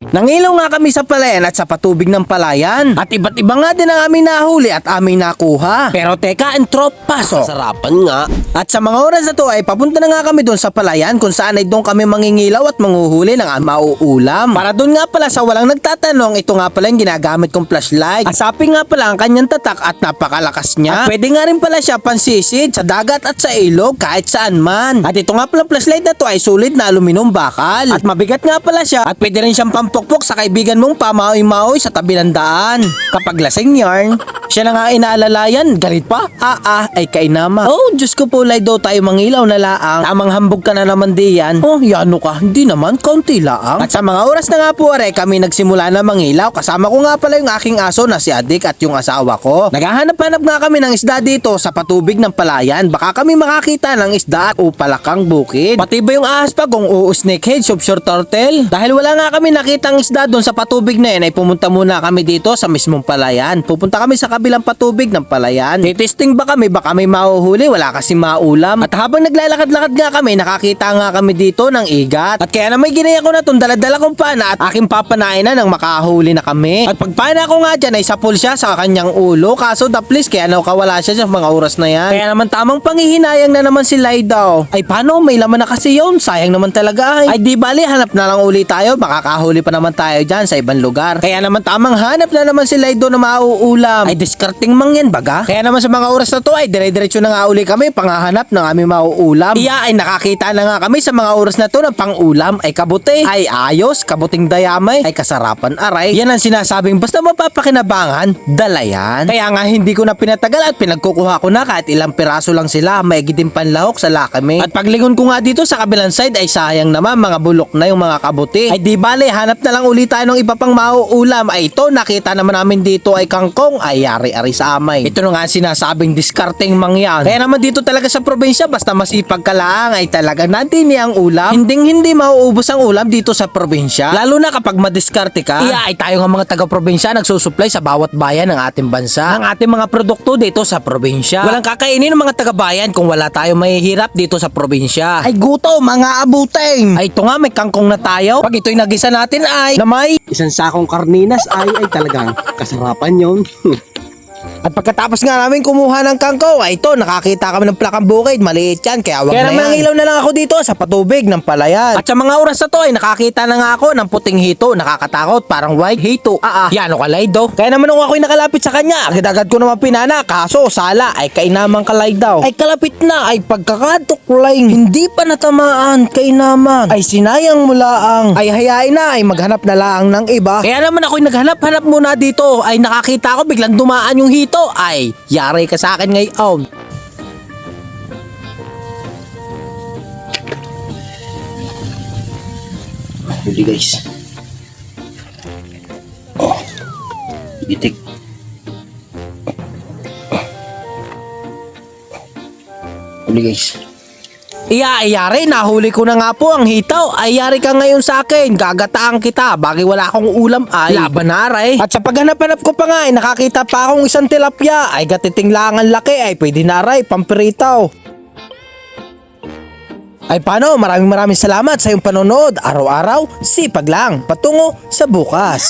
Nangilaw nga kami sa palayan at sa patubig ng palayan. At iba't iba nga din ang aming nahuli at aming nakuha. Pero teka, entrop, pasok. Sarapan nga. At sa mga oras na to ay papunta na nga kami doon sa palayan kung saan ay doon kami mangingilaw at manguhuli ng mauulam. Para doon nga pala sa walang nagtatanong, ito nga pala yung ginagamit kong flashlight. Asapin nga pala ang kanyang tatak at napakalakas niya. At pwede nga rin pala siya pansisid sa dagat at sa ilog kahit saan man. At ito nga pala flashlight na to ay sulit na aluminum bakal. At mabigat nga pala siya at pwede rin siyang pampukpok sa kaibigan mong pamaoy-maoy sa tabi ng daan. Kapag lasing yarn, siya na nga inaalalayan, galit pa? Ay kainama. Oh, Diyos ko po, lay daw tayo mangilaw na laang. Tamang hambog ka na naman diyan. Oh, yano ka, hindi naman, kaunti laang. At sa mga oras na nga po are, kami nagsimula na mangilaw. Kasama ko nga pala yung aking aso na si Adik at yung asawa ko. Naghahanap-hanap nga kami ng isda dito sa patubig ng palayan. Baka kami makakita ng isda o palakang bukid. Pati ba yung ahas pa kung snakehead, short turtle? Dahil wala nga kami nakitang isda doon sa patubig na yun, ay pumunta muna kami dito sa mismong palayan. Pupunta kami sa kabilang patubig ng palayan. Titesting ba kami, baka may mahuhuli, wala kasi maulam. At habang naglalakad-lakad nga kami, nakakita nga kami dito ng igat. At kaya naman ginaya ko na itong daladala kong pana at aking papanain na nang makahuli na kami. At pagpana ko nga dyan ay sapul siya sa kanyang ulo, kaso daplis kaya nakawala siya sa mga oras na yan. Kaya naman tamang panghihinayang na naman si Lai daw. Ay paano, may laman na kasi yun, sayang naman talaga ay. Ay di bali, hanap na lang uli tayo, makakahuli pa naman tayo dyan sa ibang lugar. Kaya naman tamang hanap na naman si Lai daw na mauulam. Ay diskarting mang yan baga. Kaya naman sa mga oras na to ay dire-diretso na nga uli kami panghahanap ng aming mauulam. Iya ay nakakita na nga kami sa mga oras na to ng pangulam ay kabuti. Ay ayos, kabuting dayamay, ay kasarapan aray. Yan ang sinasabing basta mapapakinabangan, dalayan. Kaya nga hindi ko na pinatagal at pinagkukuha ko na kahit ilang piraso lang sila, maigiting panlahok sa lakame. At paglingon ko nga dito sa kabilang side ay sayang naman mga bulok na yung mga kabuti. Ay di bale, hanap na lang ulit tayo ng iba pang mauulam. Ay ito, nakita naman namin dito ay kangkong, ay yari-ari sa amay. Ito na nga sinasabing diskarteng mangyan. Kaya naman dito talaga sa probinsya, basta masipag ka lang ay talaga nandini ang ulam. Hindi mauubos ang ulam dito sa probinsya. Lalo na kapag madiskarte ka. Iya ay tayo nga mga taga-probinsya nagsusupply sa bawat bayan ng ating bansa. Ang ating mga produkto dito sa probinsya. Walang kakainin ng mga taga-bayan kung wala tayo mahihirap dito sa probinsya. Ay guto, mga abuteng. Ay ito nga may kangkong na tayo. Pag ito'y nagisa natin ay na may Isang sakong karninas ay talagang kasarapan yun. At pagkatapos nga namin kumuha ng kangkong, ay ito, nakakita kami ng plakang bukid, maliit yan, kaya wag na yan. Kaya ilaw na lang ako dito sa patubig ng palayan. At sa mga oras na to, ay nakakita na nga ako ng puting hito, nakakatakot, parang white hito. Yan o kalay daw. Kaya naman nung ako'y nakalapit sa kanya, agad-agad ko naman pinana, kaso sala, ay kainamang kalay daw. Ay kalapit na, ay pagkakatuklaing, hindi pa natamaan, kainaman. Ay sinayang mula ang, ay hayain na, ay maghanap na lang ng iba. Kaya naman ako'y naghanap-hanap muna dito, ay nakakita ko biglang dumaan yung hito. Ay, yari ka sa akin ngayon. Huli guys. Itik. Huli guys. Yari, nahuli ko na nga po ang hitaw. Ay, yari ka ngayon sa akin. Gagataan kita. Bagay wala akong ulam ay laban na aray. At sa paghanap-hanap ko pa nga ay nakakita pa akong isang tilapia. Ay gatiting lang ang laki ay pwede na aray, pampiritaw. Ay paano, maraming salamat sa iyong panonood. Araw-araw, sipag lang. Patungo sa bukas.